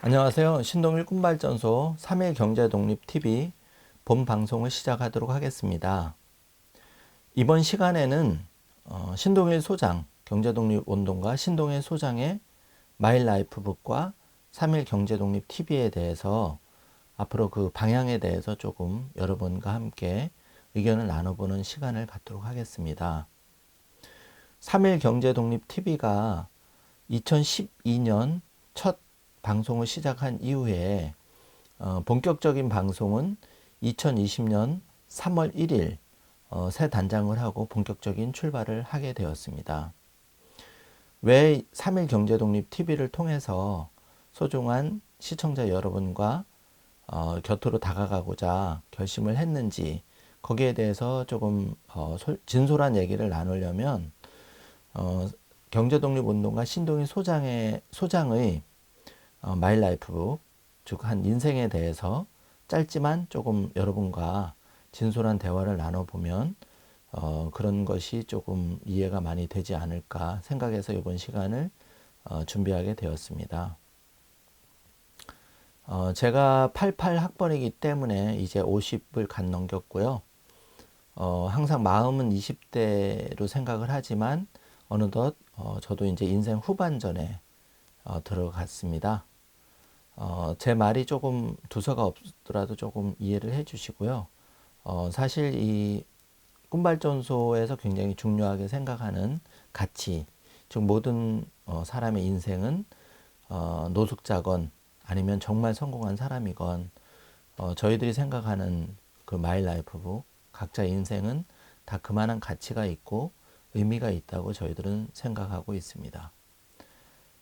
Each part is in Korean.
안녕하세요. 신동일 꿈발전소 3일 경제독립TV 본 방송을 시작하도록 하겠습니다. 이번 시간에는 신동일 소장, 경제독립운동가 신동일 소장의 마일라이프북과 3일 경제독립TV에 대해서 앞으로 그 방향에 대해서 조금 여러분과 함께 의견을 나눠보는 시간을 갖도록 하겠습니다. 3일 경제독립TV가 2012년 첫 방송을 시작한 이후에 본격적인 방송은 2020년 3월 1일 새 단장을 하고 본격적인 출발을 하게 되었습니다. 왜 3일 경제독립TV를 통해서 소중한 시청자 여러분과 곁으로 다가가고자 결심을 했는지 거기에 대해서 조금 진솔한 얘기를 나누려면 경제독립운동가 신동일 소장의 마일라이프북, 즉 한 인생에 대해서 짧지만 조금 여러분과 진솔한 대화를 나눠보면 그런 것이 조금 이해가 많이 되지 않을까 생각해서 이번 시간을 준비하게 되었습니다. 제가 88학번이기 때문에 이제 50을 갓 넘겼고요. 항상 마음은 20대로 생각을 하지만 어느덧 저도 이제 인생 후반전에 들어갔습니다. 제 말이 조금 두서가 없더라도 조금 이해를 해 주시고요. 사실 이 꿈발전소에서 굉장히 중요하게 생각하는 가치, 즉 모든 사람의 인생은 노숙자건 아니면 정말 성공한 사람이건 저희들이 생각하는 그 마이 라이프북, 각자의 인생은 다 그만한 가치가 있고 의미가 있다고 저희들은 생각하고 있습니다.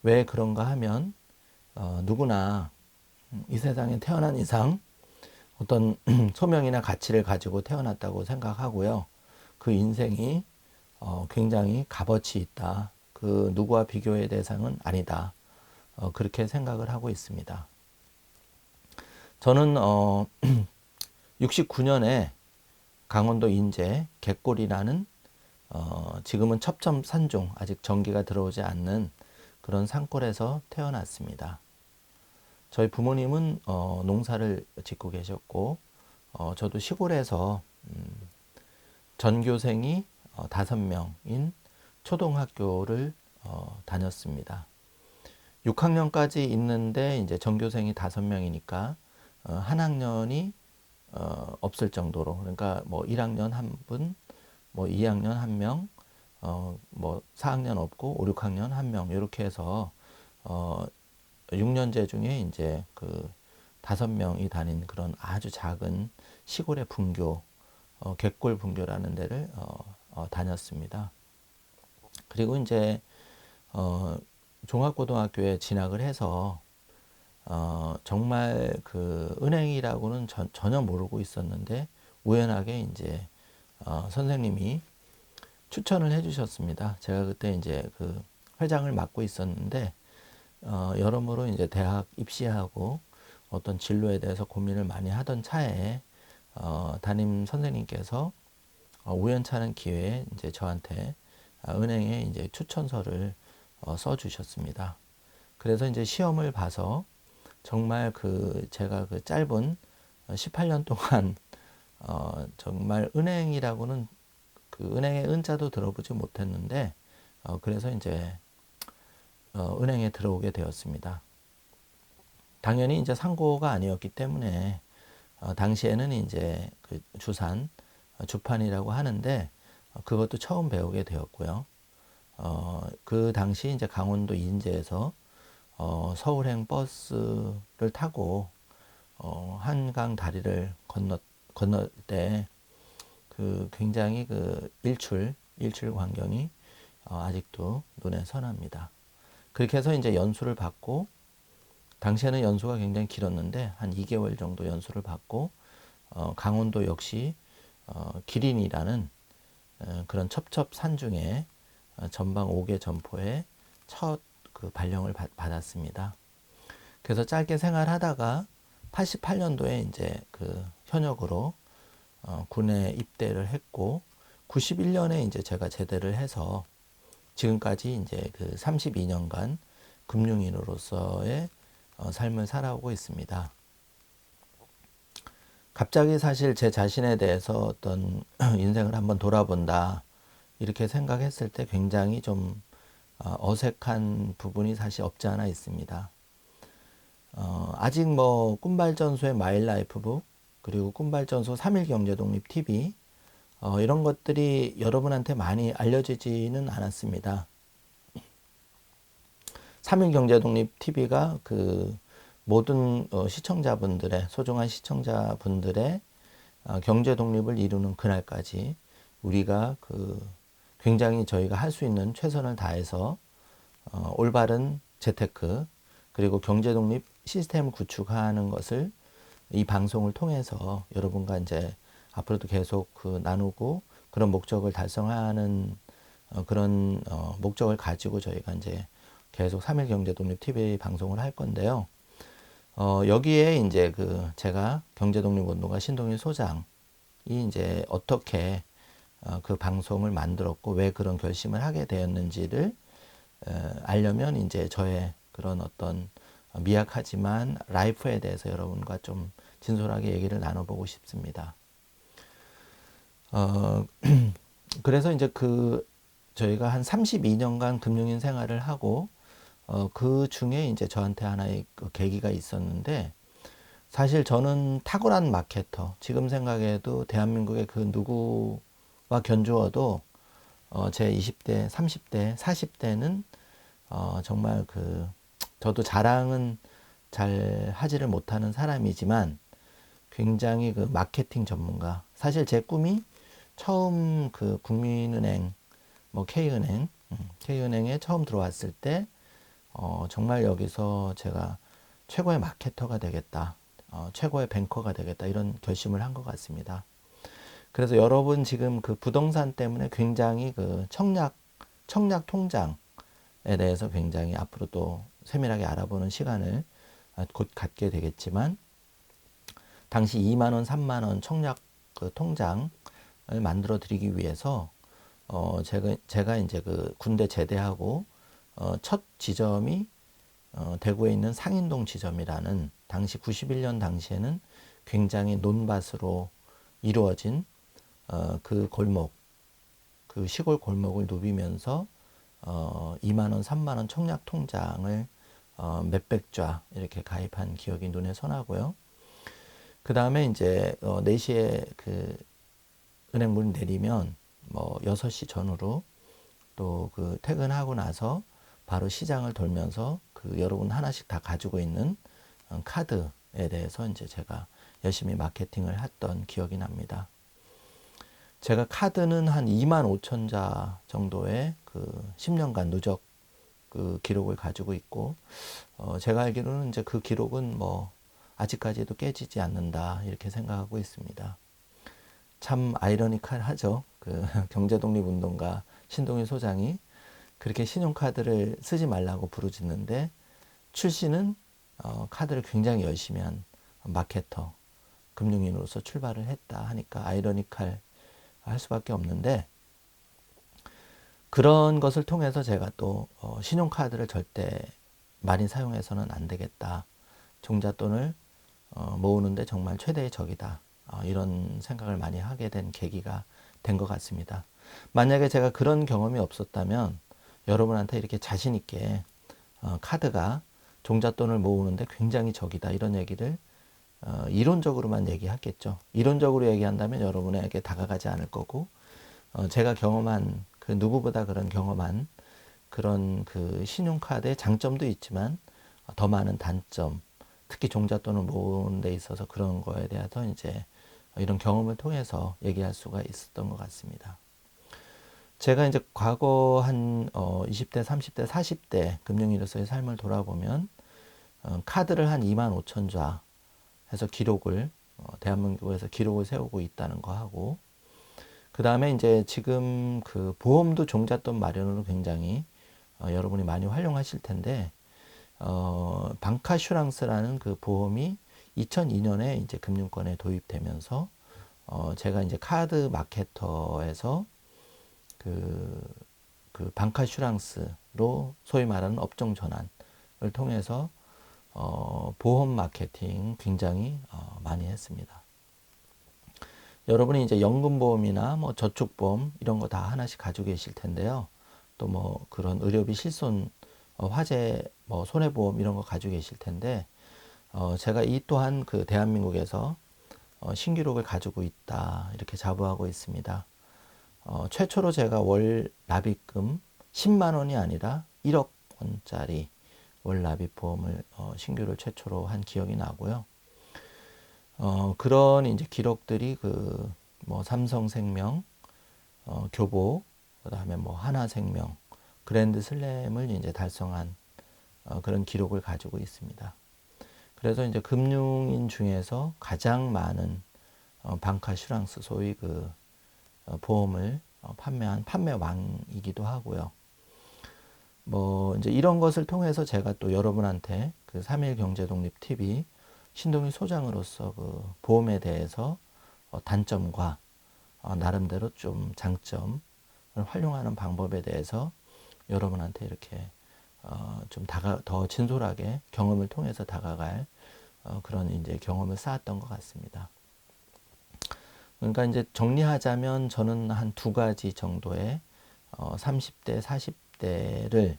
왜 그런가 하면 누구나 이 세상에 태어난 이상 어떤 소명이나 가치를 가지고 태어났다고 생각하고요. 그 인생이 굉장히 값어치 있다. 그 누구와 비교의 대상은 아니다. 그렇게 생각을 하고 있습니다. 저는 69년에 강원도 인제 갯골이라는 지금은 첩첩산중, 아직 전기가 들어오지 않는 그런 산골에서 태어났습니다. 저희 부모님은 농사를 짓고 계셨고 저도 시골에서 전교생이 5명인 초등학교를 다녔습니다. 6학년까지 있는데 이제 전교생이 5명이니까 한 학년이 없을 정도로, 그러니까 뭐 1학년 한 분, 뭐 2학년 한 명, 뭐 4학년 없고 5, 6학년 한 명, 이렇게 해서 6년제 중에 이제 그 5명이 다닌 그런 아주 작은 시골의 분교, 갯골 분교라는 데를 다녔습니다. 그리고 이제 종합고등학교에 진학을 해서 정말 그 은행이라고는 전혀 모르고 있었는데 우연하게 이제 선생님이 추천을 해주셨습니다. 제가 그때 이제 그 회장을 맡고 있었는데 여러모로 이제 대학 입시하고 어떤 진로에 대해서 고민을 많이 하던 차에 담임 선생님께서 우연찮은 기회에 이제 저한테 은행에 이제 추천서를 써주셨습니다. 그래서 이제 시험을 봐서 정말 그 제가 그 짧은 18년 동안 정말 은행이라고는 그 은행의 은자도 들어보지 못했는데 그래서 이제 은행에 들어오게 되었습니다. 당연히 이제 상고가 아니었기 때문에 당시에는 이제 그 주산 주판이라고 하는데 그것도 처음 배우게 되었고요. 그 당시 이제 강원도 인제에서 서울행 버스를 타고 한강 다리를 건널 때 그 굉장히 그 일출 광경이 아직도 눈에 선합니다. 그렇게 해서 이제 연수를 받고, 당시에는 연수가 굉장히 길었는데 한 2개월 정도 연수를 받고 강원도 역시 기린이라는 그런 첩첩산중에 전방 5개 점포에 첫 그 발령을 받았습니다. 그래서 짧게 생활하다가 88년도에 이제 그 현역으로 군에 입대를 했고 91년에 이제 제가 제대를 해서 지금까지 이제 그 32년간 금융인으로서의 삶을 살아오고 있습니다. 갑자기 사실 제 자신에 대해서 어떤 인생을 한번 돌아본다 이렇게 생각했을 때 굉장히 좀 어색한 부분이 사실 없지 않아 있습니다. 아직 뭐 꿈발전소의 마일라이프북 그리고 꿈발전소 3일 경제독립 TV 이런 것들이 여러분한테 많이 알려지지는 않았습니다. 3일 경제독립 TV가 그 모든 시청자분들의 소중한 시청자분들의 경제 독립을 이루는 그날까지 우리가 그 굉장히 저희가 할 수 있는 최선을 다해서 올바른 재테크 그리고 경제 독립 시스템을 구축하는 것을 이 방송을 통해서 여러분과 이제 앞으로도 계속 그 나누고 그런 목적을 달성하는 그런 목적을 가지고 저희가 이제 계속 3일 경제 독립 TV 방송을 할 건데요. 여기에 이제 그 제가 경제독립운동가 신동일 소장이 이제 어떻게 그 방송을 만들었고 왜 그런 결심을 하게 되었는지를 알려면 이제 저의 그런 어떤 미약하지만 라이프에 대해서 여러분과 좀 진솔하게 얘기를 나눠보고 싶습니다. 그래서 이제 그 저희가 한 32년간 금융인 생활을 하고 그 중에 이제 저한테 하나의 그 계기가 있었는데 사실 저는 탁월한 마케터 지금 생각해도 대한민국의 그 누구와 견주어도 제 20대, 30대, 40대는 정말 그 저도 자랑은 잘 하지를 못하는 사람이지만 굉장히 그 마케팅 전문가 사실 제 꿈이 처음 그 국민은행 뭐 K은행에 처음 들어왔을 때 정말 여기서 제가 최고의 마케터가 되겠다. 최고의 뱅커가 되겠다. 이런 결심을 한 것 같습니다. 그래서 여러분 지금 그 부동산 때문에 굉장히 그 청약 통장에 대해서 굉장히 앞으로 또 세밀하게 알아보는 시간을 곧 갖게 되겠지만 당시 2만 원, 3만 원 청약 그 통장을 만들어 드리기 위해서 제가 이제 그 군대 제대하고 첫 지점이 대구에 있는 상인동 지점이라는 당시 91년 당시에는 굉장히 논밭으로 이루어진 그 골목, 그 시골 골목을 누비면서 2만 원, 3만 원 청약 통장을 몇백 좌 이렇게 가입한 기억이 눈에 선하고요. 그 다음에 이제 4시에 그 은행 문 내리면 뭐 6시 전후로 또 그 퇴근하고 나서 바로 시장을 돌면서 그 여러분 하나씩 다 가지고 있는 카드에 대해서 이제 제가 열심히 마케팅을 했던 기억이 납니다. 제가 카드는 한 2만 5천 자 정도의 그 10년간 누적 그 기록을 가지고 있고, 제가 알기로는 이제 그 기록은 뭐 아직까지도 깨지지 않는다 이렇게 생각하고 있습니다. 참 아이러니컬하죠. 그 경제독립운동가 신동일 소장이 그렇게 신용카드를 쓰지 말라고 부르짖는데 출신은 카드를 굉장히 열심히 한 마케터, 금융인으로서 출발을 했다 하니까 아이러니컬 할 수밖에 없는데 그런 것을 통해서 제가 또 신용카드를 절대 많이 사용해서는 안 되겠다. 종잣돈을 모으는데 정말 최대의 적이다. 이런 생각을 많이 하게 된 계기가 된 것 같습니다. 만약에 제가 그런 경험이 없었다면 여러분한테 이렇게 자신 있게 카드가 종잣돈을 모으는데 굉장히 적이다 이런 얘기를 이론적으로만 얘기하겠죠. 이론적으로 얘기한다면 여러분에게 다가가지 않을 거고 제가 경험한 그 누구보다 그런 경험한 그런 그 신용카드의 장점도 있지만 더 많은 단점, 특히 종잣돈을 모으는 데 있어서 그런 거에 대해서 이제 이런 경험을 통해서 얘기할 수가 있었던 것 같습니다. 제가 이제 과거 한 20대, 30대, 40대 금융인으로서의 삶을 돌아보면 카드를 한 2만 5천 좌 해서 기록을 대한민국에서 기록을 세우고 있다는 거 하고 그 다음에 이제 지금 그 보험도 종잣돈 마련으로 굉장히 여러분이 많이 활용하실 텐데 방카슈랑스라는 그 보험이 2002년에 이제 금융권에 도입되면서 제가 이제 카드 마케터에서 그 방카슈랑스로 소위 말하는 업종 전환을 통해서 보험 마케팅 굉장히 많이 했습니다. 여러분이 이제 연금보험이나 뭐 저축보험 이런 거 다 하나씩 가지고 계실 텐데요. 또 뭐 그런 의료비 실손, 화재, 뭐 손해보험 이런 거 가지고 계실 텐데, 제가 이 또한 그 대한민국에서 신기록을 가지고 있다 이렇게 자부하고 있습니다. 최초로 제가 월 납입금 10만 원이 아니라 1억 원짜리 월 납입보험을 신규를 최초로 한 기억이 나고요. 그런 이제 기록들이 그 뭐 삼성생명, 교보, 그다음에 뭐 하나생명, 그랜드슬램을 이제 달성한 그런 기록을 가지고 있습니다. 그래서 이제 금융인 중에서 가장 많은 방카슈랑스 소위 그 보험을 판매한 판매왕이기도 하고요. 뭐 이제 이런 것을 통해서 제가 또 여러분한테 그 3일 경제독립 TV 신동일 소장으로서 그 보험에 대해서 단점과 나름대로 좀 장점을 활용하는 방법에 대해서 여러분한테 이렇게 좀 더 진솔하게 경험을 통해서 다가갈 그런 이제 경험을 쌓았던 것 같습니다. 그러니까 이제 정리하자면 저는 한 두 가지 정도의 30대, 40대를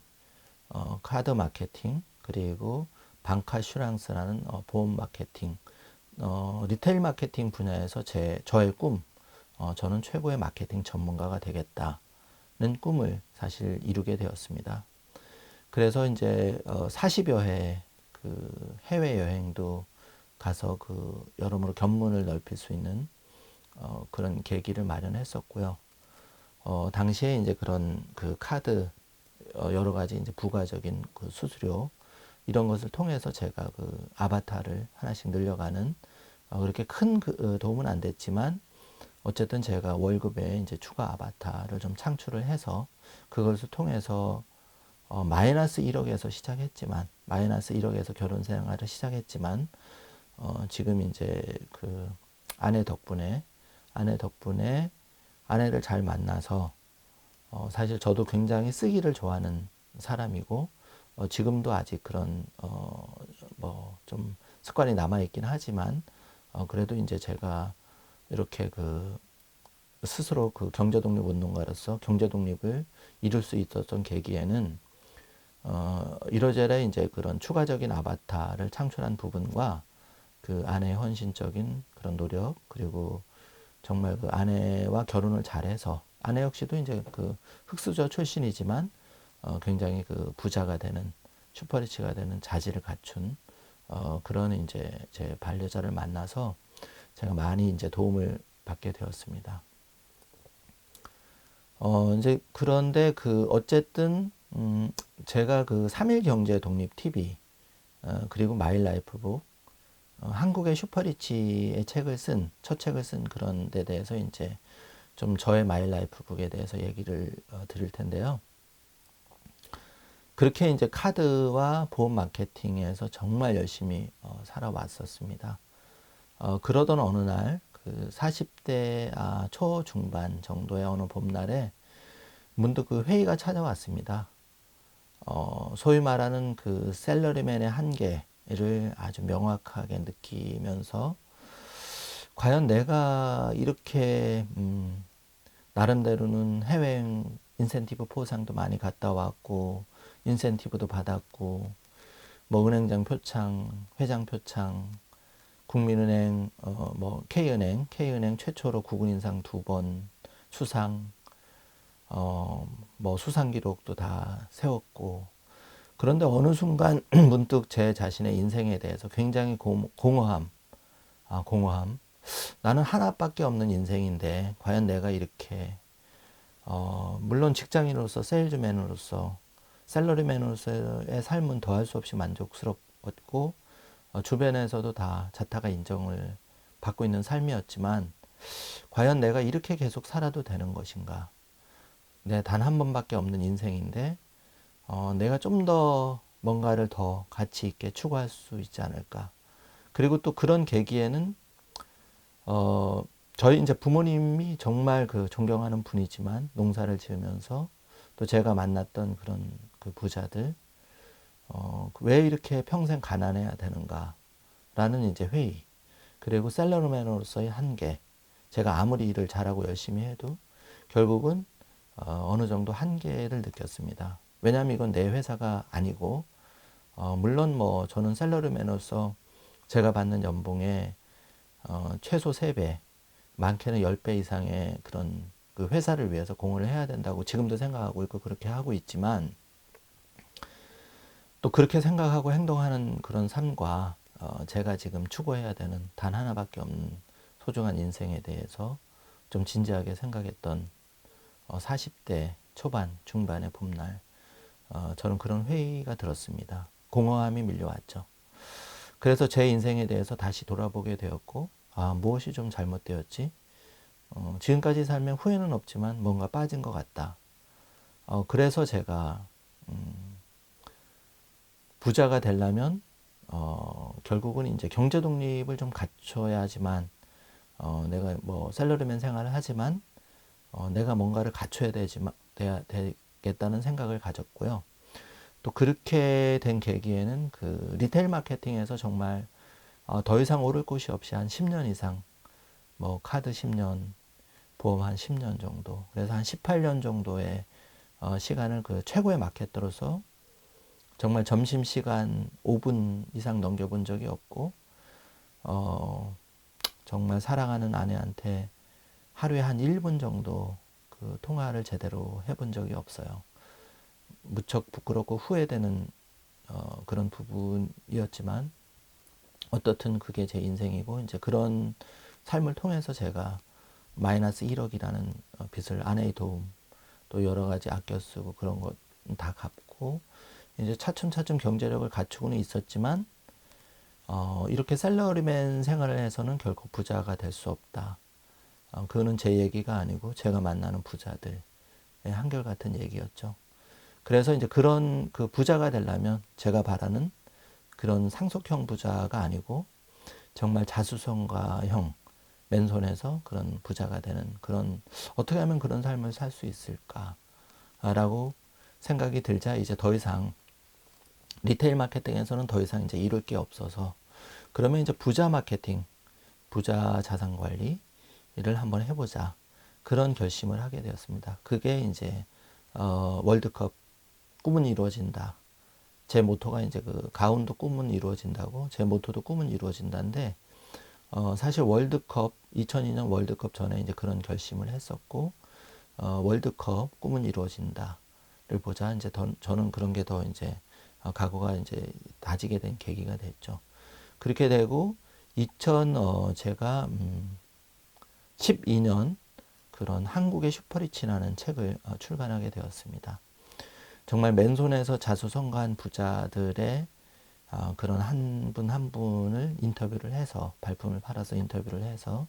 카드 마케팅 그리고 방카슈랑스라는 보험 마케팅, 리테일 마케팅 분야에서 저의 꿈, 저는 최고의 마케팅 전문가가 되겠다는 꿈을 사실 이루게 되었습니다. 그래서 이제 40여 회 그 해외 여행도 가서 그 여러모로 견문을 넓힐 수 있는 그런 계기를 마련했었고요. 당시에 이제 그런 그 카드 여러 가지 이제 부가적인 그 수수료 이런 것을 통해서 제가 그 아바타를 하나씩 늘려가는 그렇게 큰 도움은 안 됐지만 어쨌든 제가 월급에 이제 추가 아바타를 좀 창출을 해서 그것을 통해서 마이너스 1억에서 시작했지만 마이너스 1억에서 결혼 생활을 시작했지만 지금 이제 그 아내 덕분에 아내를 잘 만나서 사실 저도 굉장히 쓰기를 좋아하는 사람이고 지금도 아직 그런 뭐 좀 습관이 남아 있긴 하지만 그래도 이제 제가 이렇게 그 스스로 그 경제독립 운동가로서 경제독립을 이룰 수 있었던 계기에는 이러저래 이제 그런 추가적인 아바타를 창출한 부분과 그 아내의 헌신적인 그런 노력 그리고 정말 그 아내와 결혼을 잘해서 아내 역시도 이제 그 흑수저 출신이지만 굉장히 그 부자가 되는 슈퍼리치가 되는 자질을 갖춘 그런 이제 제 반려자를 만나서 제가 많이 이제 도움을 받게 되었습니다. 이제 그런데 그 어쨌든 제가 그 3일 경제 독립 TV 그리고 마일 라이프북 한국의 슈퍼리치의 첫 책을 쓴 그런 데 대해서 이제 좀 저의 마일 라이프북에 대해서 얘기를 드릴 텐데요. 그렇게 이제 카드와 보험 마케팅에서 정말 열심히 살아왔었습니다. 그러던 어느 날 그 40대 초중반 정도의 어느 봄날에 문득 그 회의가 찾아왔습니다. 소위 말하는 그 셀러리맨의 한계를 아주 명확하게 느끼면서 과연 내가 이렇게 나름대로는 해외여행 인센티브 포상도 많이 갔다 왔고 인센티브도 받았고 뭐 은행장 표창, 회장 표창, 국민은행, 뭐 K은행 최초로 국은인상 2번 수상, 뭐 수상 기록도 다 세웠고 그런데 어느 순간 문득 제 자신의 인생에 대해서 굉장히 공허함. 나는 하나밖에 없는 인생인데 과연 내가 이렇게 물론 직장인으로서 세일즈맨으로서 셀러리맨으로서의 삶은 더할 수 없이 만족스럽고 주변에서도 다 자타가 인정을 받고 있는 삶이었지만 과연 내가 이렇게 계속 살아도 되는 것인가? 내 단 한 번밖에 없는 인생인데 내가 좀 더 뭔가를 더 가치 있게 추구할 수 있지 않을까? 그리고 또 그런 계기에는 저희 이제 부모님이 정말 그 존경하는 분이지만 농사를 지으면서 또 제가 만났던 그런 그 부자들 왜 이렇게 평생 가난해야 되는가? 라는 이제 회의. 그리고 셀러리맨으로서의 한계. 제가 아무리 일을 잘하고 열심히 해도 결국은 어느 정도 한계를 느꼈습니다. 왜냐하면 이건 내 회사가 아니고, 물론 뭐 저는 셀러리맨으로서 제가 받는 연봉의 최소 3배, 많게는 10배 이상의 그런 그 회사를 위해서 공헌을 해야 된다고 지금도 생각하고 있고 그렇게 하고 있지만, 또 그렇게 생각하고 행동하는 그런 삶과 제가 지금 추구해야 되는 단 하나밖에 없는 소중한 인생에 대해서 좀 진지하게 생각했던 40대 초반, 중반의 봄날, 저는 그런 회의가 들었습니다. 공허함이 밀려왔죠. 그래서 제 인생에 대해서 다시 돌아보게 되었고, 무엇이 좀 잘못되었지? 지금까지 살면 후회는 없지만 뭔가 빠진 것 같다. 그래서 제가 부자가 되려면 결국은 이제 경제 독립을 좀 갖춰야지만, 내가 뭐 샐러리맨 생활을 하지만 내가 뭔가를 갖춰야 되겠다는 생각을 가졌고요. 또 그렇게 된 계기에는 그 리테일 마케팅에서 정말 더 이상 오를 곳이 없이 한 10년 이상, 뭐 카드 10년, 보험 한 10년 정도, 그래서 한 18년 정도의 시간을 그 최고의 마케터로서 정말 점심시간 5분 이상 넘겨본 적이 없고, 정말 사랑하는 아내한테 하루에 한 1분 정도 그 통화를 제대로 해본 적이 없어요. 무척 부끄럽고 후회되는 그런 부분이었지만, 어떻든 그게 제 인생이고, 이제 그런 삶을 통해서 제가 마이너스 1억이라는 빚을 아내의 도움, 또 여러 가지 아껴 쓰고 그런 것 다 갚고, 이제 차츰차츰 경제력을 갖추고는 있었지만, 이렇게 샐러리맨 생활을 해서는 결코 부자가 될 수 없다. 그거는 제 얘기가 아니고 제가 만나는 부자들의 한결같은 얘기였죠. 그래서 이제 그런 그 부자가 되려면 제가 바라는 그런 상속형 부자가 아니고 정말 자수성가형, 맨손에서 그런 부자가 되는 그런, 어떻게 하면 그런 삶을 살 수 있을까라고 생각이 들자, 이제 더 이상 리테일 마케팅에서는 더 이상 이제 이룰 게 없어서, 그러면 이제 부자 마케팅, 부자 자산 관리를 한번 해보자, 그런 결심을 하게 되었습니다. 그게 이제 월드컵 꿈은 이루어진다. 제 모토가 이제 그 가운도 꿈은 이루어진다고, 제 모토도 꿈은 이루어진다인데, 사실 월드컵 2002년 월드컵 전에 이제 그런 결심을 했었고, 월드컵 꿈은 이루어진다를 보자, 이제 저는 그런 게 더 이제 각오가 이제 다지게 된 계기가 됐죠. 그렇게 되고 제가 12년 그런 한국의 슈퍼리치라는 책을 출간하게 되었습니다. 정말 맨손에서 자수성가한 부자들의 그런 한 분 한 분을 인터뷰를 해서, 발품을 팔아서 인터뷰를 해서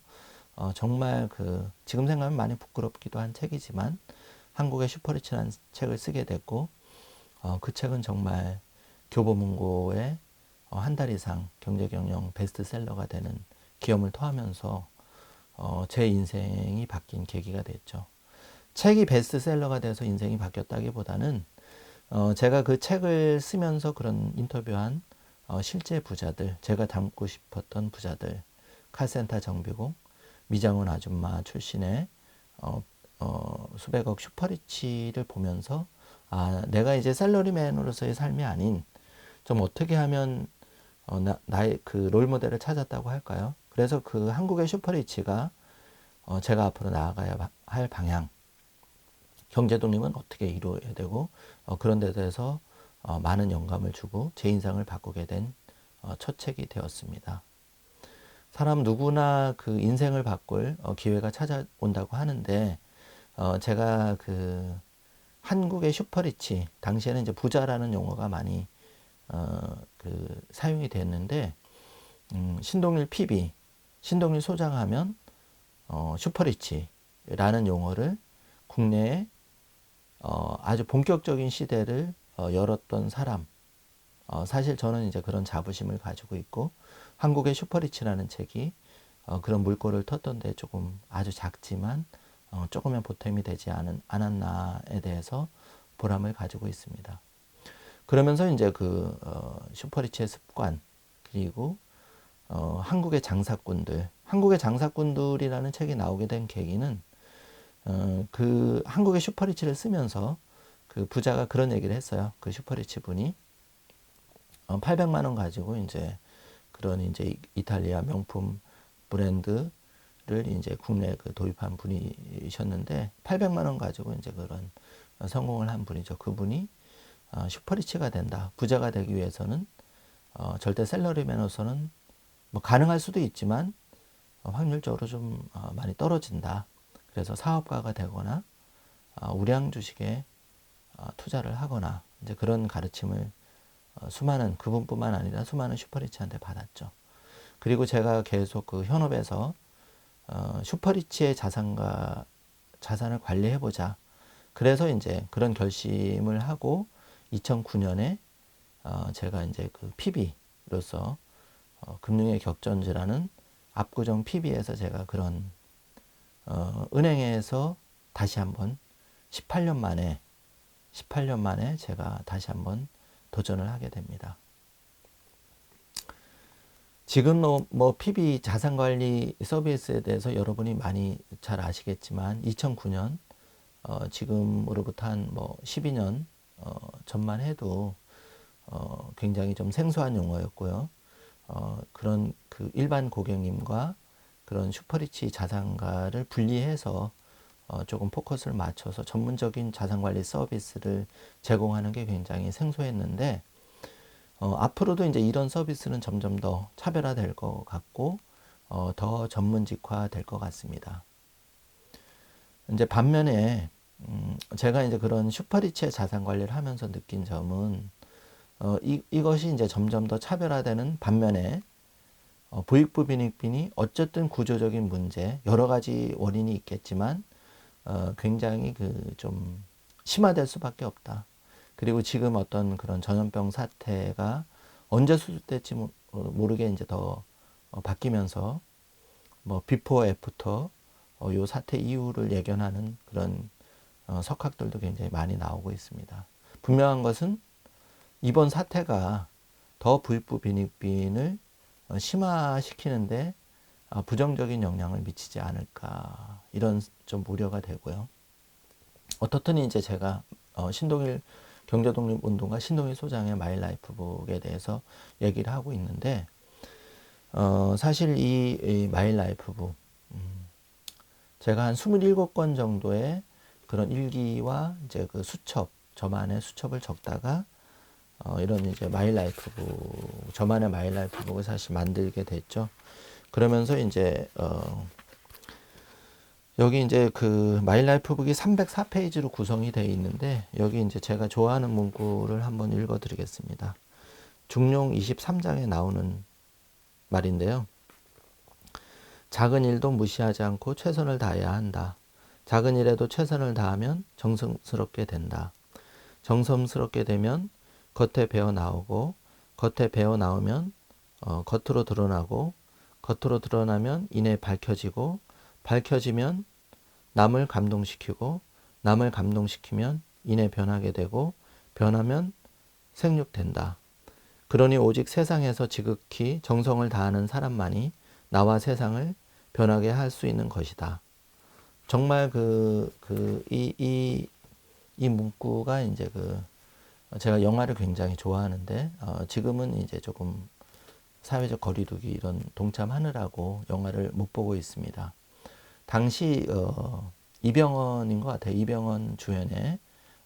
정말 그 지금 생각하면 많이 부끄럽기도 한 책이지만 한국의 슈퍼리치라는 책을 쓰게 됐고, 그 책은 정말 교보문고에 한 달 이상 경제경영 베스트셀러가 되는 기염을 토하면서 제 인생이 바뀐 계기가 됐죠. 책이 베스트셀러가 돼서 인생이 바뀌었다기보다는 제가 그 책을 쓰면서 그런 인터뷰한 실제 부자들, 제가 닮고 싶었던 부자들, 칼센터 정비공, 미장원 아줌마 출신의 수백억 슈퍼리치를 보면서, 내가 이제 셀러리맨으로서의 삶이 아닌 좀 어떻게 하면 나의 그 롤모델을 찾았다고 할까요? 그래서 그 한국의 슈퍼리치가 제가 앞으로 나아가야 할 방향, 경제 독립은 어떻게 이루어야 되고, 그런 데 대해서 많은 영감을 주고 제 인생을 바꾸게 된 첫 책이 되었습니다. 사람 누구나 그 인생을 바꿀 기회가 찾아온다고 하는데, 제가 그 한국의 슈퍼리치, 당시에는 이제 부자라는 용어가 많이 그 사용이 됐는데, 신동일 PB, 신동일 소장하면 슈퍼리치라는 용어를 국내에 아주 본격적인 시대를 열었던 사람. 사실 저는 이제 그런 자부심을 가지고 있고, 한국의 슈퍼리치라는 책이 그런 물꼬를 텄던데 조금 아주 작지만 조금의 보탬이 되지 않았나에 대해서 보람을 가지고 있습니다. 그러면서 이제 슈퍼리치의 습관, 그리고 한국의 장사꾼들이라는 책이 나오게 된 계기는 그 한국의 슈퍼리치를 쓰면서 그 부자가 그런 얘기를 했어요. 그 슈퍼리치 분이 800만 원 가지고 이제 그런 이제 이탈리아 명품 브랜드를 이제 국내에 도입한 분이셨는데 800만 원 가지고 이제 그런 성공을 한 분이죠. 그분이 슈퍼리치가 된다. 부자가 되기 위해서는 절대 셀러리맨으로서는 뭐 가능할 수도 있지만 확률적으로 좀 많이 떨어진다. 그래서 사업가가 되거나 우량 주식에 투자를 하거나 이제 그런 가르침을 수많은 그분뿐만 아니라 수많은 슈퍼리치한테 받았죠. 그리고 제가 계속 그 현업에서 슈퍼리치의 자산을 관리해보자. 그래서 이제 그런 결심을 하고 2009년에 제가 이제 그 PB로서 금융의 격전지라는 압구정 PB에서 제가 그런 은행에서 다시 한번 18년 만에 제가 다시 한번 도전을 하게 됩니다. 지금 뭐 PB 자산관리 서비스에 대해서 여러분이 많이 잘 아시겠지만 2009년 지금으로부터 한 뭐 12년 전만 해도 굉장히 좀 생소한 용어였고요. 그런 그 일반 고객님과 그런 슈퍼리치 자산가를 분리해서 조금 포커스를 맞춰서 전문적인 자산관리 서비스를 제공하는 게 굉장히 생소했는데 앞으로도 이제 이런 서비스는 점점 더 차별화될 것 같고 더 전문직화 될 것 같습니다. 이제 반면에 제가 이제 그런 슈퍼리치의 자산 관리를 하면서 느낀 점은 이것이 이제 점점 더 차별화되는 반면에 부익부 빈익빈이 어쨌든 구조적인 문제 여러 가지 원인이 있겠지만 굉장히 그 좀 심화될 수밖에 없다. 그리고 지금 어떤 그런 전염병 사태가 언제 수습될지 모르게 이제 더 바뀌면서 뭐 비포 애프터 요 사태 이후를 예견하는 그런 석학들도 굉장히 많이 나오고 있습니다. 분명한 것은 이번 사태가 더 부익부 빈익빈을 심화시키는데 부정적인 영향을 미치지 않을까 이런 좀 우려가 되고요. 어떻든 이제 제가 신동일 경제독립운동가 신동일 소장의 마일라이프북에 대해서 얘기를 하고 있는데 사실 이 마일라이프북 제가 한 27권 정도의 그런 일기와 이제 그 저만의 수첩을 적다가 이런 이제 저만의 마일라이프북을 사실 만들게 됐죠. 그러면서 이제 여기 이제 그 마일라이프북이 304페이지로 구성이 되어 있는데 여기 이제 제가 좋아하는 문구를 한번 읽어 드리겠습니다. 중용 23장에 나오는 말인데요. 작은 일도 무시하지 않고 최선을 다해야 한다. 작은 일에도 최선을 다하면 정성스럽게 된다. 정성스럽게 되면 겉에 배어 나오고 겉에 배어 나오면 겉으로 드러나고 겉으로 드러나면 이내 밝혀지고 밝혀지면 남을 감동시키고 남을 감동시키면 이내 변하게 되고 변하면 생육된다. 그러니 오직 세상에서 지극히 정성을 다하는 사람만이 나와 세상을 변하게 할 수 있는 것이다. 정말 이 문구가 이제 제가 영화를 굉장히 좋아하는데 지금은 이제 조금 사회적 거리두기 이런 동참하느라고 영화를 못 보고 있습니다. 당시 이병헌인 것 같아요. 이병헌 주연의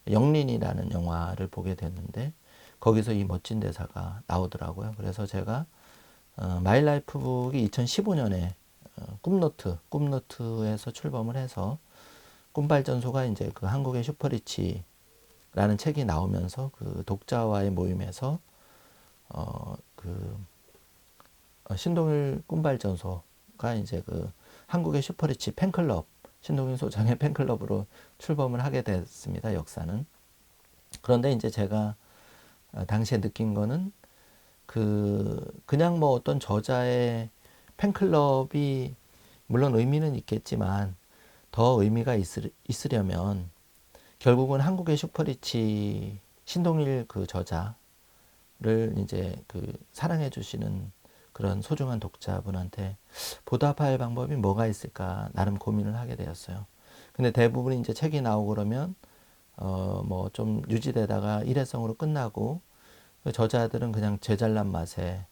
영린이라는 영화를 보게 됐는데 거기서 이 멋진 대사가 나오더라고요. 그래서 제가 마일라이프북이 2015년에 꿈노트에서 출범을 해서 꿈발전소가 이제 그 한국의 슈퍼리치라는 책이 나오면서 그 독자와의 모임에서 신동일 꿈발전소가 이제 그 한국의 슈퍼리치 팬클럽 신동일 소장의 팬클럽으로 출범을 하게 됐습니다. 역사는. 그런데 이제 제가 당시에 느낀 거는 그냥 뭐 어떤 저자의 팬클럽이 물론 의미는 있겠지만 더 의미가 있으려면 결국은 한국의 슈퍼리치 신동일 그 저자를 이제 그 사랑해 주시는 그런 소중한 독자분한테 보답할 방법이 뭐가 있을까 나름 고민을 하게 되었어요. 근데 대부분 이제 책이 나오고 그러면 뭐 좀 유지되다가 일회성으로 끝나고 그 저자들은 그냥 제 잘난 맛에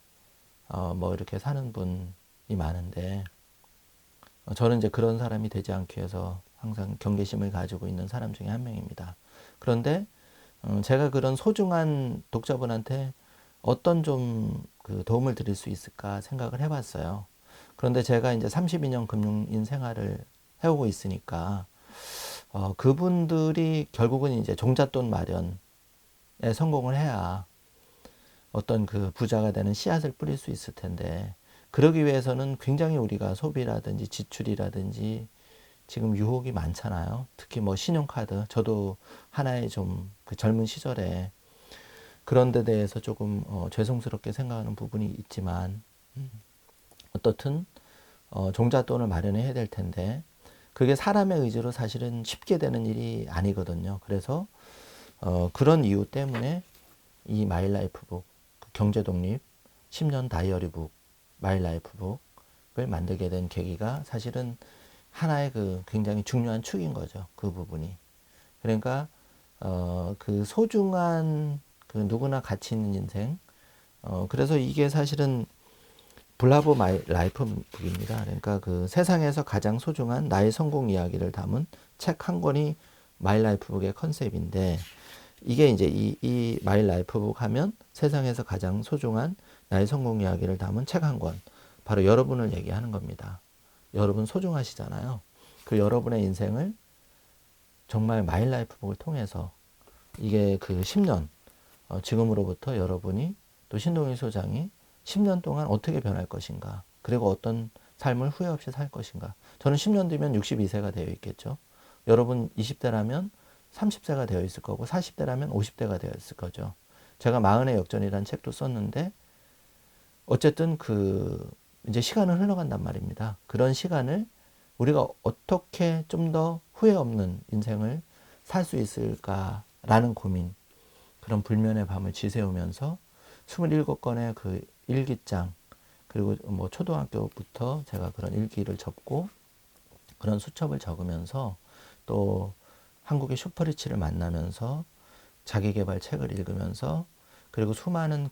뭐 이렇게 사는 분이 많은데 저는 이제 그런 사람이 되지 않기 위해서 항상 경계심을 가지고 있는 사람 중에 한 명입니다. 그런데 제가 그런 소중한 독자분한테 어떤 좀 그 도움을 드릴 수 있을까 생각을 해봤어요. 그런데 제가 이제 32년 금융인 생활을 해오고 있으니까 그분들이 결국은 이제 종잣돈 마련에 성공을 해야 어떤 그 부자가 되는 씨앗을 뿌릴 수 있을 텐데 그러기 위해서는 굉장히 우리가 소비라든지 지출이라든지 지금 유혹이 많잖아요. 특히 뭐 신용카드 저도 하나의 좀 그 젊은 시절에 그런 데 대해서 조금 죄송스럽게 생각하는 부분이 있지만 어떻든 종잣돈을 마련해야 될 텐데 그게 사람의 의지로 사실은 쉽게 되는 일이 아니거든요. 그래서 그런 이유 때문에 이 마일라이프북 경제독립 10년 다이어리북 마일라이프북을 만들게 된 계기가 사실은 하나의 그 굉장히 중요한 축인 거죠. 그 부분이. 그러니까 그 소중한 그 누구나 가치 있는 인생. 그래서 이게 사실은 블라보 마이 라이프북입니다. 그러니까 그 세상에서 가장 소중한 나의 성공 이야기를 담은 책 한 권이 마이 라이프북의 컨셉인데 이게 이제 이 마이 라이프북 하면 세상에서 가장 소중한 나의 성공 이야기를 담은 책 한 권. 바로 여러분을 얘기하는 겁니다. 여러분 소중하시잖아요. 그 여러분의 인생을 정말 마이 라이프북을 통해서 이게 그 10년 지금으로부터 여러분이 또 신동일 소장이 10년 동안 어떻게 변할 것인가 그리고 어떤 삶을 후회 없이 살 것인가. 저는 10년 뒤면 62세가 되어 있겠죠. 여러분 20대라면 30세가 되어 있을 거고 40대라면 50대가 되어 있을 거죠. 제가 마흔의 역전이라는 책도 썼는데 어쨌든 그 이제 시간은 흘러간단 말입니다. 그런 시간을 우리가 어떻게 좀 더 후회 없는 인생을 살 수 있을까라는 고민, 그런 불면의 밤을 지새우면서 27건의 그 일기장, 그리고 뭐 초등학교부터 제가 그런 일기를 접고 그런 수첩을 적으면서 또 한국의 슈퍼리치를 만나면서 자기계발 책을 읽으면서 그리고 수많은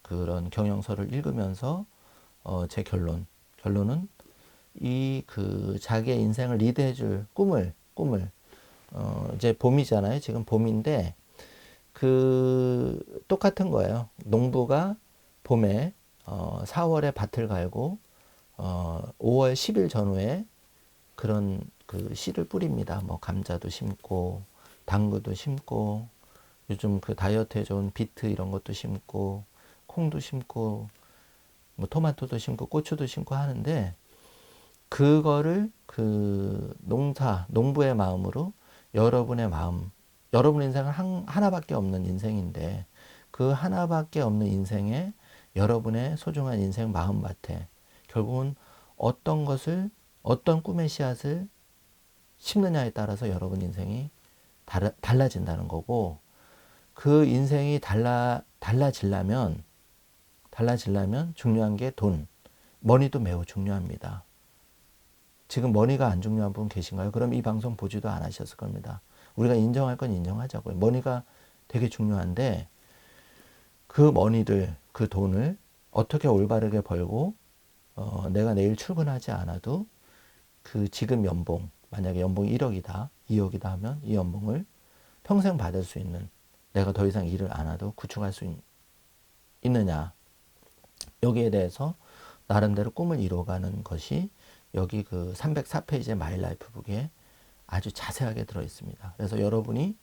그런 경영서를 읽으면서 제 결론은 이 그 자기의 인생을 리드해줄 꿈을 이제 봄이잖아요. 지금 봄인데 그 똑같은 거예요. 농부가 봄에 4월에 밭을 갈고 5월 10일 전후에 그런 그 씨를 뿌립니다. 뭐 감자도 심고 당근도 심고 요즘 그 다이어트에 좋은 비트 이런 것도 심고 콩도 심고 뭐 토마토도 심고 고추도 심고 하는데 그거를 그 농부의 마음으로 여러분의 마음, 여러분 인생은 하나밖에 없는 인생인데 그 하나밖에 없는 인생에 여러분의 소중한 인생 마음밭에 결국은 어떤 꿈의 씨앗을 심느냐에 따라서 여러분 인생이 달라진다는 거고 그 인생이 달라지려면 중요한 게 돈, 머니도 매우 중요합니다. 지금 머니가 안 중요한 분 계신가요? 그럼 이 방송 보지도 안 하셨을 겁니다. 우리가 인정할 건 인정하자고요. 머니가 되게 중요한데 그 머니를, 그 돈을 어떻게 올바르게 벌고 내가 내일 출근하지 않아도 그 지금 연봉, 만약에 연봉이 1억이다, 2억이다 하면 이 연봉을 평생 받을 수 있는 내가 더 이상 일을 안 해도 구축할 수 있느냐. 여기에 대해서 나름대로 꿈을 이뤄가는 것이 여기 그 304페이지의 마이 라이프북에 아주 자세하게 들어 있습니다. 그래서 여러분이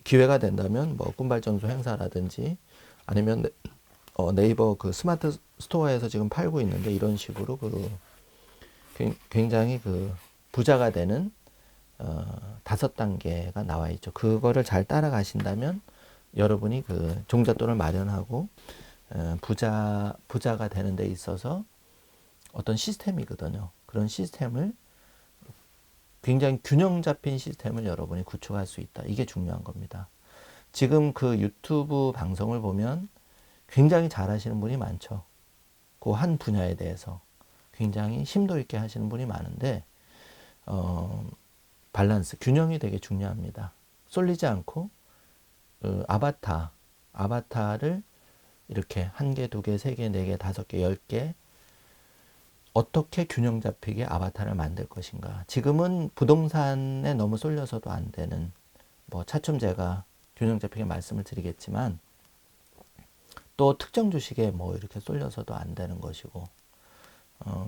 기회가 된다면 뭐 꿈발전소 행사라든지 아니면 네이버 그 스마트 스토어에서 지금 팔고 있는데 이런 식으로 그 굉장히 그 부자가 되는 5단계가 나와 있죠. 그거를 잘 따라가신다면 여러분이 그 종잣돈을 마련하고 부자가 되는 데 있어서 어떤 시스템이거든요. 그런 시스템을 굉장히 균형 잡힌 시스템을 여러분이 구축할 수 있다. 이게 중요한 겁니다. 지금 그 유튜브 방송을 보면 굉장히 잘하시는 분이 많죠. 그 한 분야에 대해서 굉장히 심도 있게 하시는 분이 많은데 밸런스, 균형이 되게 중요합니다. 쏠리지 않고 아바타를 이렇게 한 개, 두 개, 세 개, 네 개, 다섯 개, 10개 어떻게 균형 잡히게 아바타를 만들 것인가. 지금은 부동산에 너무 쏠려서도 안 되는, 뭐 차츰 제가 균형 잡히게 말씀을 드리겠지만 또 특정 주식에 뭐 이렇게 쏠려서도 안 되는 것이고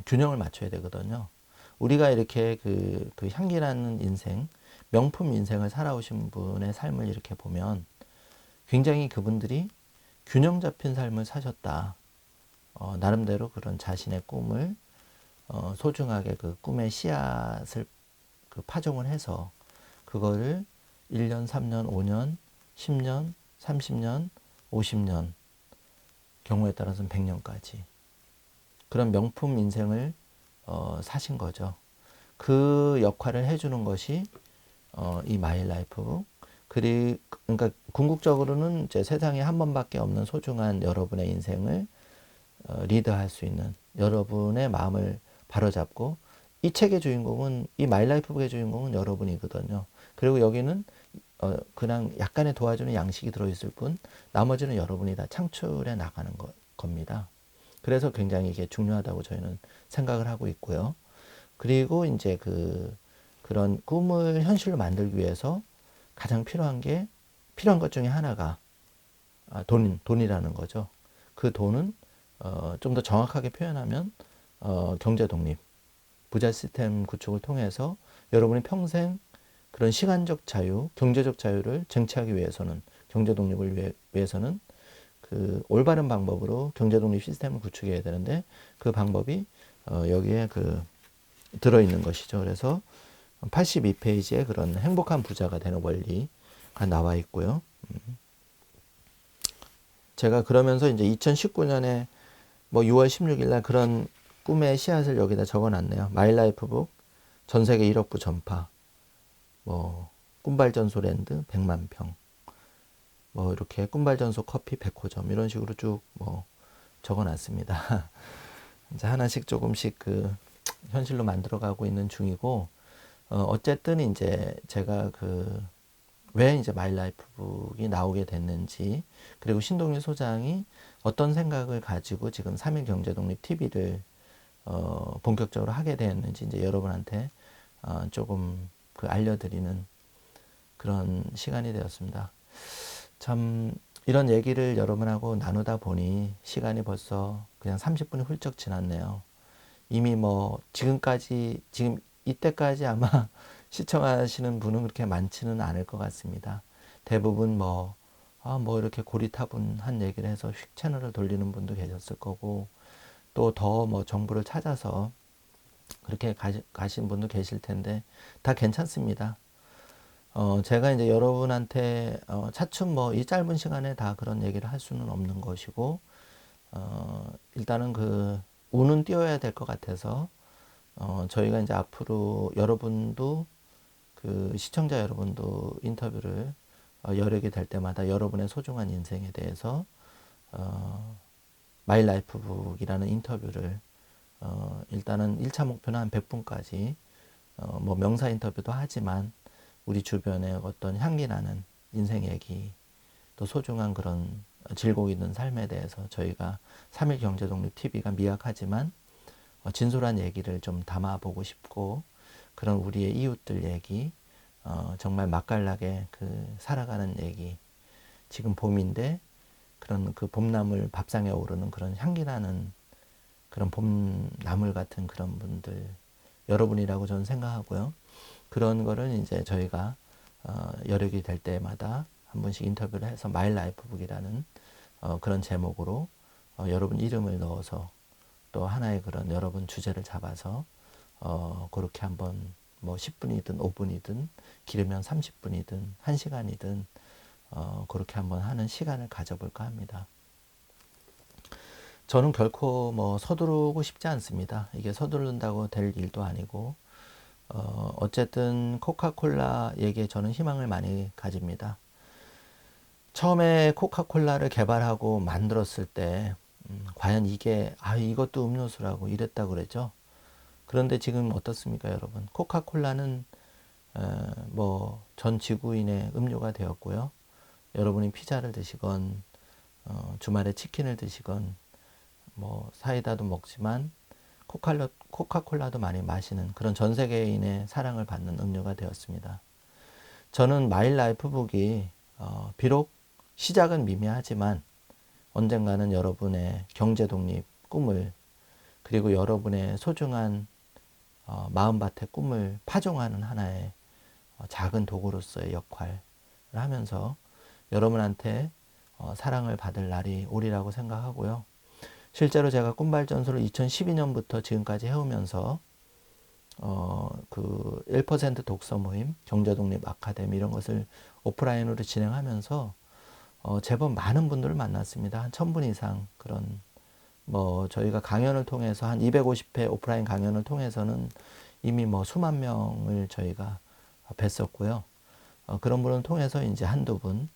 균형을 맞춰야 되거든요. 우리가 이렇게 그 향기나는 인생, 명품 인생을 살아오신 분의 삶을 이렇게 보면 굉장히 그분들이 균형 잡힌 삶을 사셨다. 나름대로 그런 자신의 꿈을 소중하게 그 꿈의 씨앗을 그 파종을 해서 그거를 1년, 3년, 5년, 10년, 30년, 50년, 경우에 따라서는 100년까지 그런 명품 인생을 사신 거죠. 그 역할을 해주는 것이 이 마일라이프. 그러니까 궁극적으로는 이제 세상에 한 번밖에 없는 소중한 여러분의 인생을 리드할 수 있는, 여러분의 마음을 바로잡고, 이 책의 주인공은, 이 마일라이프북의 주인공은 여러분이거든요. 그리고 여기는 그냥 약간의 도와주는 양식이 들어있을 뿐 나머지는 여러분이 다 창출해 나가는 겁니다. 그래서 굉장히 이게 중요하다고 저희는 생각을 하고 있고요. 그리고 이제 그런 꿈을 현실로 만들기 위해서 가장 필요한 것 중에 하나가 돈이라는 거죠. 그 돈은 좀 더 정확하게 표현하면 경제 독립, 부자 시스템 구축을 통해서 여러분이 평생 그런 시간적 자유, 경제적 자유를 쟁취하기 위해서는, 경제 독립을 위해서는 그 올바른 방법으로 경제 독립 시스템을 구축해야 되는데 그 방법이 여기에 들어있는 것이죠. 그래서 82페이지에 그런 행복한 부자가 되는 원리가 나와 있고요. 제가 그러면서 이제 2019년에 뭐 6월 16일 날 그런 꿈의 씨앗을 여기다 적어놨네요. 마일라이프북 전세계 1억 부 전파, 뭐 꿈발전소 랜드 100만 평, 뭐 이렇게 꿈발전소 커피 100호점 이런 식으로 쭉 뭐 적어놨습니다. 이제 하나씩 조금씩 현실로 만들어가고 있는 중이고, 어쨌든 이제 제가 왜 이제 마일라이프북이 나오게 됐는지, 그리고 신동일 소장이 어떤 생각을 가지고 지금 3일 경제독립 TV를 본격적으로 하게 되었는지 이제 여러분한테 조금 알려드리는 그런 시간이 되었습니다. 참 이런 얘기를 여러분하고 나누다 보니 시간이 벌써 그냥 30분이 훌쩍 지났네요. 이미 뭐 지금 이때까지 아마 시청하시는 분은 그렇게 많지는 않을 것 같습니다. 대부분 뭐 이렇게 고리타분한 얘기를 해서 휙 채널을 돌리는 분도 계셨을 거고, 또 더 뭐 정보를 찾아서 그렇게 가신 분도 계실 텐데 다 괜찮습니다. 제가 이제 여러분한테 차츰 뭐 이 짧은 시간에 다 그런 얘기를 할 수는 없는 것이고, 일단은 운은 띄워야 될 것 같아서 저희가 이제 앞으로 여러분도 시청자 여러분도 인터뷰를 여러 개 될 때마다 여러분의 소중한 인생에 대해서 마일라이프북이라는 인터뷰를 일단은 1차 목표는 한 100분까지 뭐 명사 인터뷰도 하지만 우리 주변에 어떤 향기 나는 인생 얘기, 또 소중한 그런 질곡 있는 삶에 대해서 저희가 3일 경제독립 TV가 미약하지만 진솔한 얘기를 좀 담아보고 싶고, 그런 우리의 이웃들 얘기, 정말 맛깔나게 살아가는 얘기, 지금 봄인데 그런 봄나물 밥상에 오르는 그런 향기나는 그런 봄나물 같은 그런 분들 여러분이라고 저는 생각하고요. 그런 거를 이제 저희가 여력이 될 때마다 한 번씩 인터뷰를 해서 마일라이프북이라는 그런 제목으로 여러분 이름을 넣어서 또 하나의 그런 여러분 주제를 잡아서 그렇게 한번 뭐 10분이든 5분이든 길으면 30분이든 1시간이든 그렇게 한번 하는 시간을 가져볼까 합니다. 저는 결코 뭐 서두르고 싶지 않습니다. 이게 서두른다고 될 일도 아니고, 어쨌든 코카콜라에게 저는 희망을 많이 가집니다. 처음에 코카콜라를 개발하고 만들었을 때 과연 이게 이것도 음료수라고 이랬다고 그랬죠. 그런데 지금 어떻습니까, 여러분? 코카콜라는 뭐 전 지구인의 음료가 되었고요. 여러분이 피자를 드시건 주말에 치킨을 드시건 뭐 사이다도 먹지만 코카콜라도 많이 마시는 그런 전 세계인의 사랑을 받는 음료가 되었습니다. 저는 마일 라이프북이 비록 시작은 미미하지만 언젠가는 여러분의 경제 독립 꿈을, 그리고 여러분의 소중한 마음밭의 꿈을 파종하는 하나의 작은 도구로서의 역할을 하면서 여러분한테 사랑을 받을 날이 오리라고 생각하고요. 실제로 제가 꿈발전소를 2012년부터 지금까지 해오면서 그 1% 독서 모임, 경제독립 아카데미 이런 것을 오프라인으로 진행하면서 제법 많은 분들을 만났습니다. 한 1000분 이상. 그런 뭐 저희가 강연을 통해서 한 250회 오프라인 강연을 통해서는 이미 뭐 수만 명을 저희가 뵀었고요. 그런 분을 통해서 이제 한두 분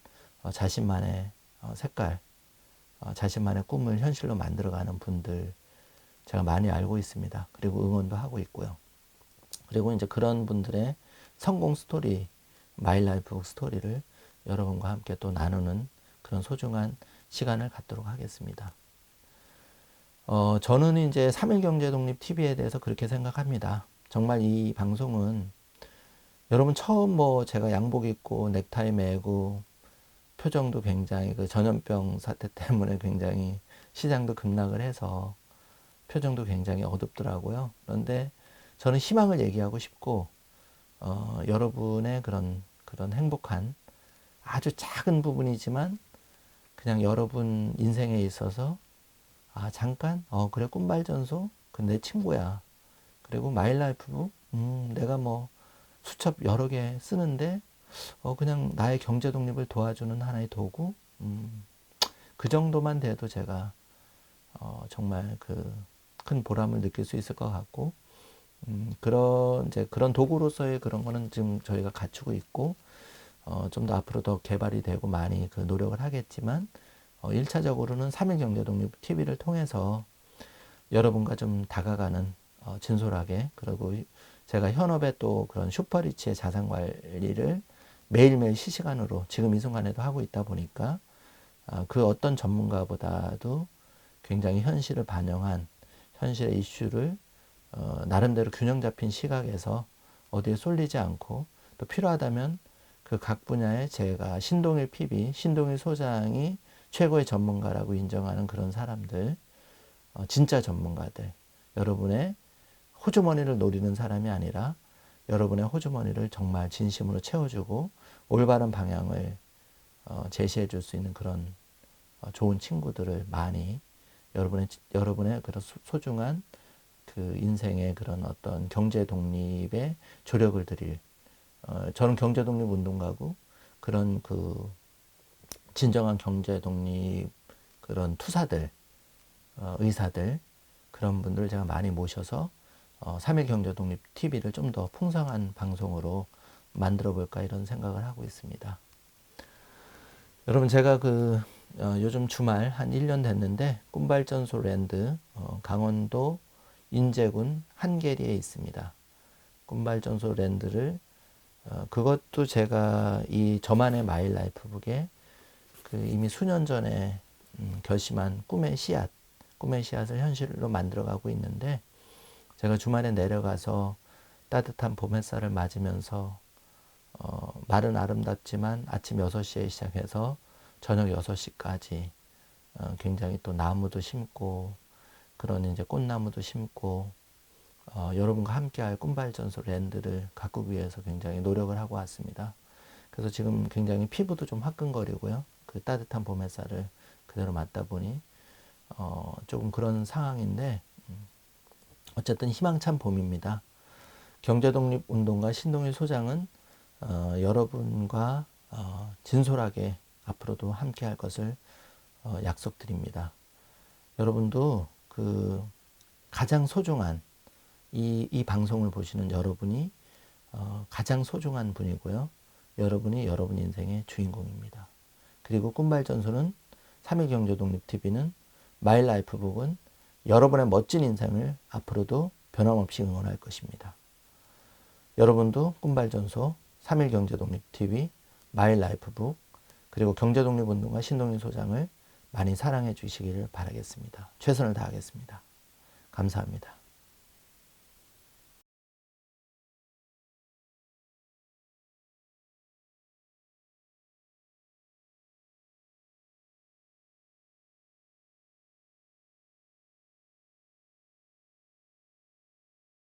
자신만의 색깔, 자신만의 꿈을 현실로 만들어가는 분들 제가 많이 알고 있습니다. 그리고 응원도 하고 있고요. 그리고 이제 그런 분들의 성공 스토리, 마이 라이프 스토리를 여러분과 함께 또 나누는 그런 소중한 시간을 갖도록 하겠습니다. 저는 이제 3일 경제독립 TV에 대해서 그렇게 생각합니다. 정말 이 방송은 여러분 처음 뭐 제가 양복 입고 넥타이 매고 표정도 굉장히 그 전염병 사태 때문에 굉장히 시장도 급락을 해서 표정도 굉장히 어둡더라고요. 그런데 저는 희망을 얘기하고 싶고 여러분의 그런 행복한 아주 작은 부분이지만 그냥 여러분 인생에 있어서 잠깐 그래 꿈발전소 그 내 친구야. 그리고 마일라이프북 내가 뭐 수첩 여러 개 쓰는데 그냥 나의 경제 독립을 도와주는 하나의 도구 그 정도만 돼도 제가 정말 그 큰 보람을 느낄 수 있을 것 같고 그런 도구로서의 그런 거는 지금 저희가 갖추고 있고 좀 더 앞으로 더 개발이 되고 많이 그 노력을 하겠지만 1차적으로는 3일 경제독립 TV를 통해서 여러분과 좀 다가가는 진솔하게, 그리고 제가 현업의 또 그런 슈퍼리치의 자산 관리를 매일매일 실시간으로 지금 이 순간에도 하고 있다 보니까 그 어떤 전문가보다도 굉장히 현실을 반영한 현실의 이슈를 나름대로 균형 잡힌 시각에서 어디에 쏠리지 않고 또 필요하다면 그 각 분야에 제가 신동일 PB, 신동일 소장이 최고의 전문가라고 인정하는 그런 사람들, 진짜 전문가들, 여러분의 호주머니를 노리는 사람이 아니라 여러분의 호주머니를 정말 진심으로 채워주고 올바른 방향을 제시해 줄 수 있는 그런 좋은 친구들을 많이 여러분의 그런 소중한 그 인생의 그런 어떤 경제 독립에 조력을 드릴 저는 경제 독립 운동가고 그런 그 진정한 경제 독립 그런 투사들 의사들 그런 분들 제가 많이 모셔서 3일 경제 독립 TV를 좀 더 풍성한 방송으로 만들어 볼까 이런 생각을 하고 있습니다. 여러분 제가 요즘 주말 한 1년 됐는데 꿈발전소 랜드 강원도 인제군 한계리에 있습니다. 꿈발전소 랜드를 그것도 제가 이 저만의 마일 라이프북에 이미 수년 전에 결심한 꿈의 씨앗을 현실로 만들어가고 있는데 제가 주말에 내려가서 따뜻한 봄 햇살을 맞으면서 말은 아름답지만 아침 6시에 시작해서 저녁 6시까지 굉장히 또 나무도 심고 그런 이제 꽃나무도 심고 여러분과 함께할 꿈발전소 랜드를 가꾸기 위해서 굉장히 노력을 하고 왔습니다. 그래서 지금 굉장히 피부도 좀 화끈거리고요. 그 따뜻한 봄 햇살을 그대로 맞다 보니 조금 그런 상황인데 어쨌든 희망찬 봄입니다. 경제독립운동가 신동일 소장은 여러분과 진솔하게 앞으로도 함께 할 것을 약속드립니다. 여러분도 그 가장 소중한 이 방송을 보시는 여러분이 가장 소중한 분이고요. 여러분이 여러분 인생의 주인공입니다. 그리고 꿈발전소는 3일 경제독립TV는 마일라이프북은 여러분의 멋진 인생을 앞으로도 변함없이 응원할 것입니다. 여러분도 꿈발전소, 3일 경제독립TV, 마일라이프북, 그리고 경제독립운동가 신동인 소장을 많이 사랑해 주시기를 바라겠습니다. 최선을 다하겠습니다. 감사합니다.